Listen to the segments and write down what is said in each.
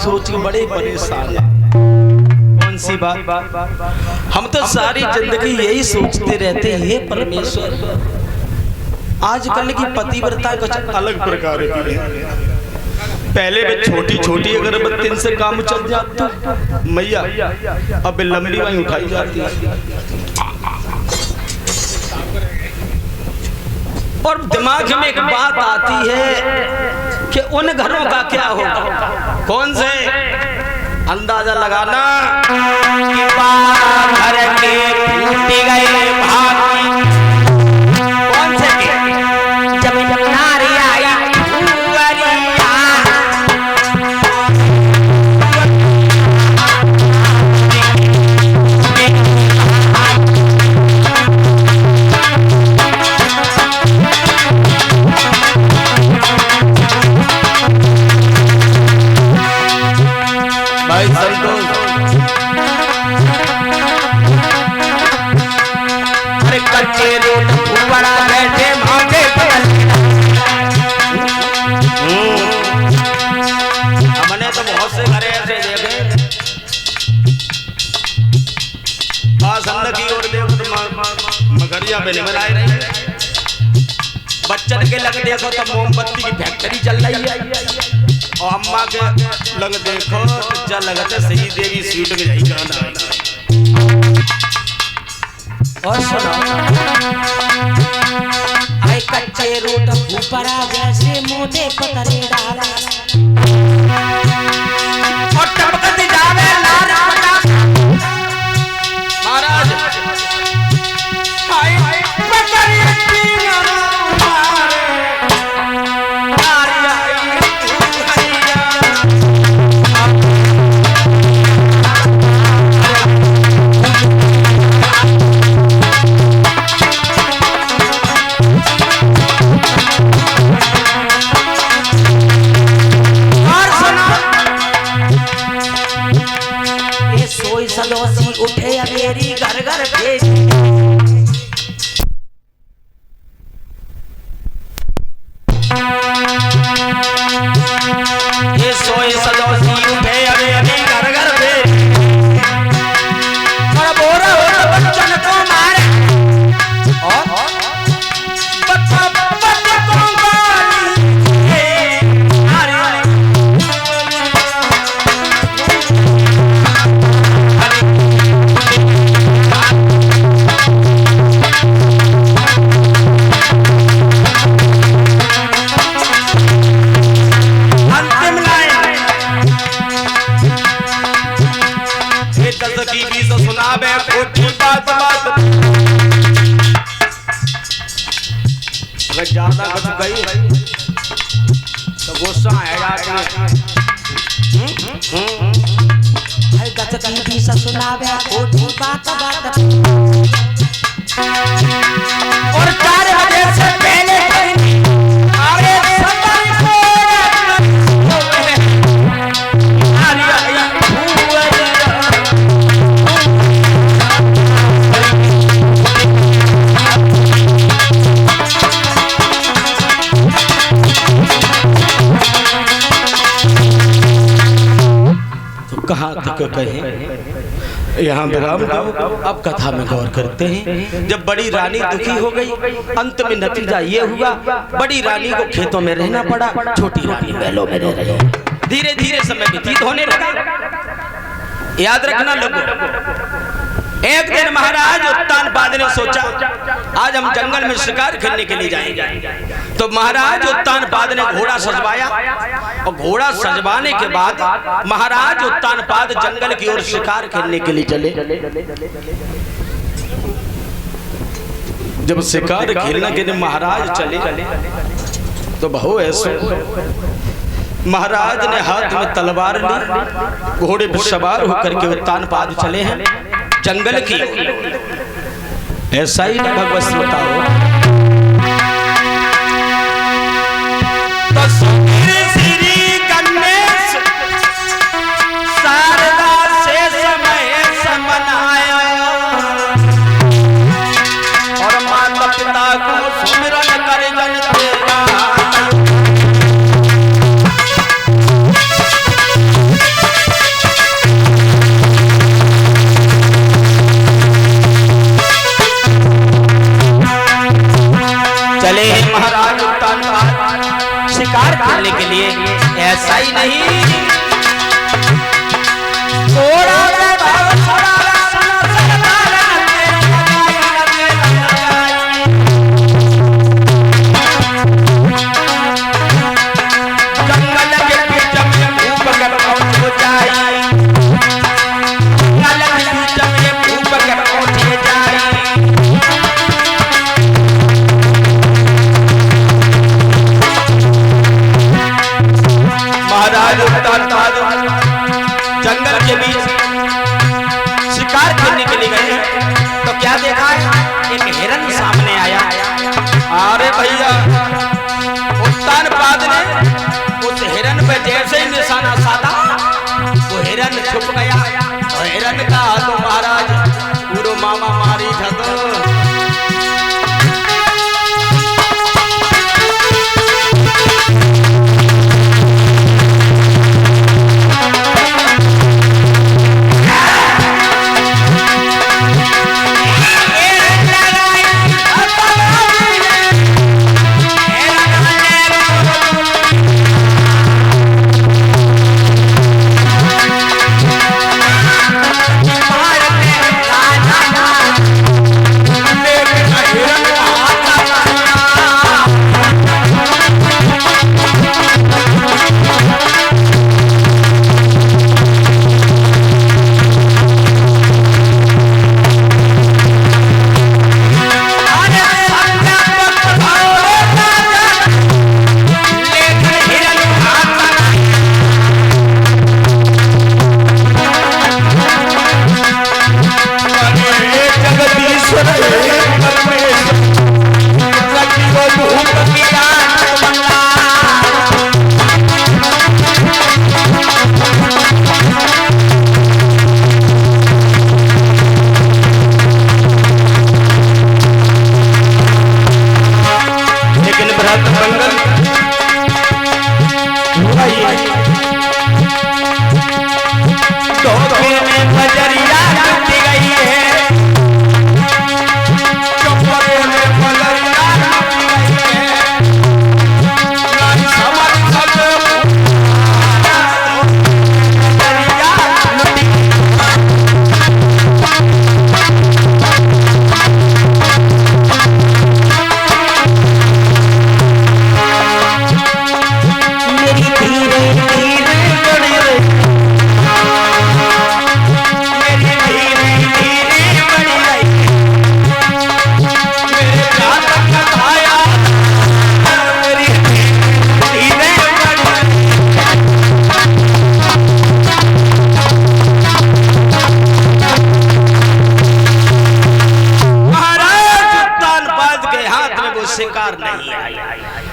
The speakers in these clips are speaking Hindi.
सोच के बड़े परेशान। कौन सी बात? हम तो सारी जिंदगी यही सोचते रहते हैं परमेश्वर, आजकल की पतिव्रता कुछ अलग प्रकार की है। पहले भी छोटी छोटी अगरबत्ती से काम चल जाता मैया, अब लंबी वहीं उठाई जाती है। और दिमाग में एक बात आती है कि उन घरों का क्या होगा। कौन से? अंदाजा लगाना कि घर के टूट गए भागी। कौन से? जब नारी आई बच्चन के लग देखो तो मोमबत्ती की फैक्ट्री चल रही है, और अम्मा के लग देखो तो जा लगता सही देवी स्वीट के जाई गाना। और सुनो, आए कच्चे रोट ऊपर आ जैसे मोटे पतरे डाला, और टपकती जावे लाल महाराज उठे मेरी घर घर भेज। ये सोए सदोसी उठे मेरी घर घर भेज, और बोरा हो बच्चन को मारे, और बच्चा बच्चा को ज्यादा कुछ गई तो गुस्सा आएगा। सुनावे बात और 4 बजे से पहले कहाँ तक कहें, यहाँ विराम दो। अब कथा में गौर करते हैं। जब बड़ी रानी दुखी हो गई, अंत में नतीजा ये हुआ, बड़ी रानी को खेतों में रहना पड़ा, छोटी रानी महलों में रह रही। धीरे धीरे समय व्यतीत होने लगा। याद रखना लोगों, एक दिन महाराज उत्तानपाद ने सोचा आज हम जंगल में शिकार करने के लिए जाएंगे। तो महाराज उत्तानपाद ने घोड़ा सजवाया, और घोड़ा सजवाने के बाद महाराज उत्तानपाद जंगल की ओर शिकार करने के लिए चले। जब शिकार खेलने के लिए महाराज चले तो बहु ऐसा महाराज ने हाथ में तलवार ली, घोड़े पर सवार होकर के उत्तानपाद चले हैं जंगल की। ऐसा ही भगवत बताओ तो श्री गणेश शारदा से समय समनाया, और माता पिता को सुमिरन कर जन तेरा। चले हैं महाराज उत्तान पाद शिकार करने के लिए। ऐसा ही नहीं थोड़ा जंगल के बीच शिकार करने के लिए गए तो क्या देखा है, एक हिरन सामने आया। अरे भैया उत्तान पाद ने उस हिरन पे जैसे ही निशाना साधा वो हिरन छुप गया। और हिरन का तो महाराज पूरो मामा मारी था। तो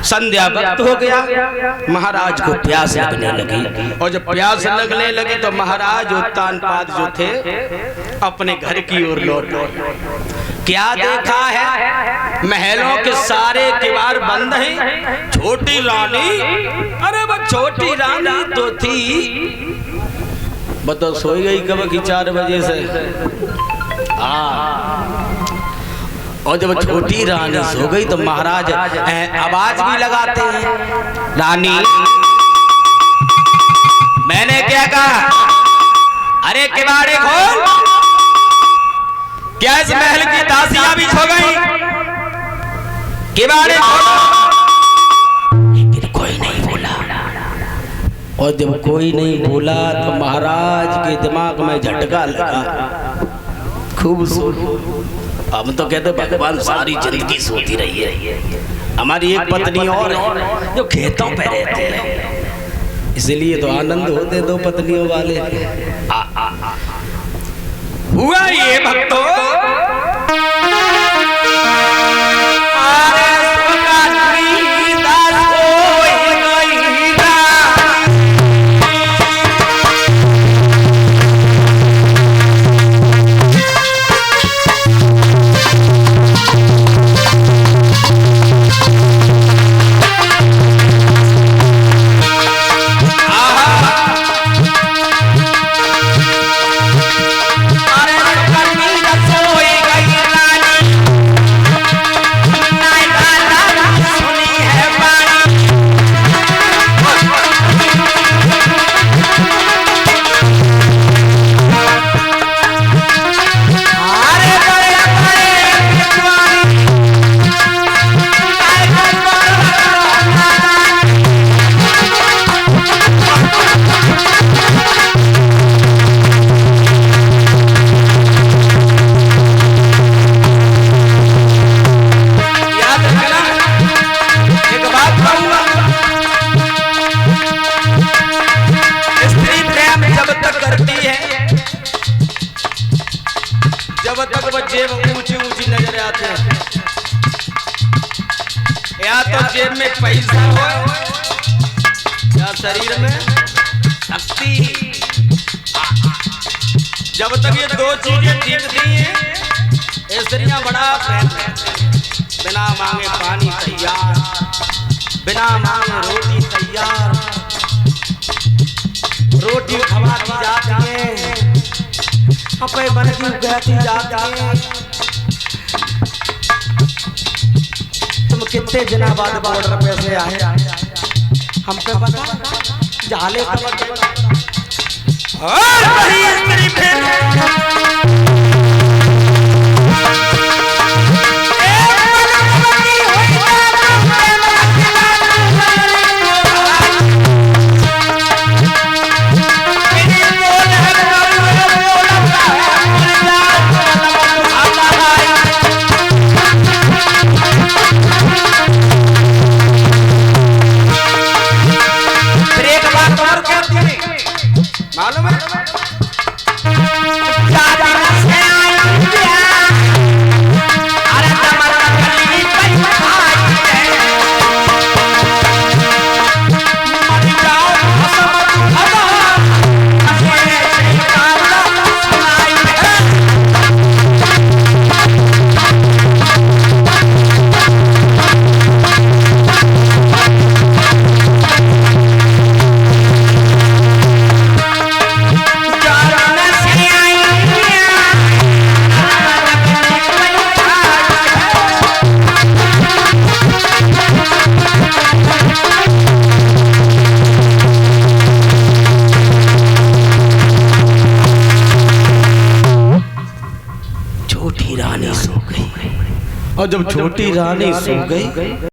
संध्या वक्त हो गया। महाराज को प्यास लगने लगी और जब प्यास लगने लगी तो महाराज उत्तान पाद जो थे अपने घर की ओर लौट क्या देखा है, महलों के सारे किवाड़ बंद हैं। छोटी रानी, अरे वो छोटी रानी तो थी, बताओ सोई गई कब की 4 बजे से। और जब छोटी रानी सो गई तो महाराज आवाज भी लगाते हैं, रानी मैंने क्या कहा, अरे किवाड़े खोल। क्या इस महल की दासियां भी सो गई? किवाड़े खोलो। लेकिन कोई नहीं बोला। और जब कोई नहीं बोला तो महाराज के दिमाग में झटका लगा, खूब सो। हम तो कहते भगवान सारी जिंदगी सोती रही है। हमारी एक पत्नी और है जो खेतों पे रहती है, इसलिए तो आनंद होते 2 पत्नियों वाले। हुआ ये भक्तों, जब तक करती है, जब तक वो जेब ऊंची ऊंची नजर आते हैं, या तो जेब में पैसा हो या शरीर में शक्ति। जब तक ये दो चीजें दिखती हैं, स्त्रियां बड़ा प्रेम करती हैं। बिना मांगे पानी तैयार, बिना मांगे रोटी तैयार, रोटी खवाती जाती है, अपने बन की उगाती जाती है। तुम कितने दिनों बाद बॉर्डर पे से आए, हम पे पता जाले मालूम है? छोटी रानी सो गई। और जब छोटी रानी सो गई